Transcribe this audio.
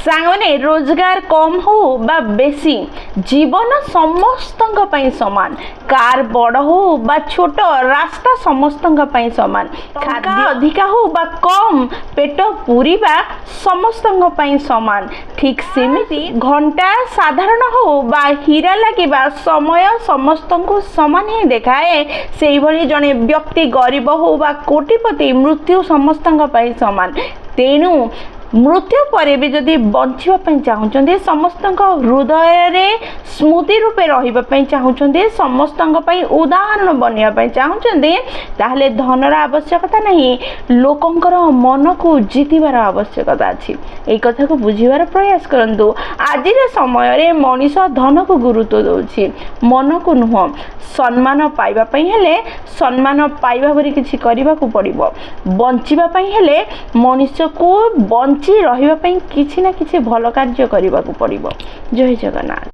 सांगने रोजगार कम हो बा बेसी जीवन समस्त समान कार बड़ हो बा छोट रास्ता समस्त समान खाद्य अधिका हो बा कम पेट पूरीबा समस्त समान ठीक सेमिति घंटा साधारण हो बा हीरा लगिबा समय समस्त को समान ही देखाए से भली जने व्यक्ति गरीब हो बा कोटिपति मृत्यु समस्त समान तेणु मृत्यु पर भी जदि बंचापी चाहते समस्त हृदय रे स्मृति रूपे रही चाहते समस्त उदाहरण बनवाई चाहते ताहले धनर आवश्यकता नहीं लोकंकर मन को जीतबार आवश्यकता अच्छी यही कथा को बुझीबार प्रयास करूँ। आज समय रे मनीष धन को गुरुत्व दौर मन को नुह सम्मान पाइबापी हेले सम्मान पाइबा भरी किछि करबा को पड़िबो बंचिबापी हेले मनुष्य को बंची रहिबापी किछि ना किछि भल कार्य करबा को पड़िबो। जय जगन्नाथ।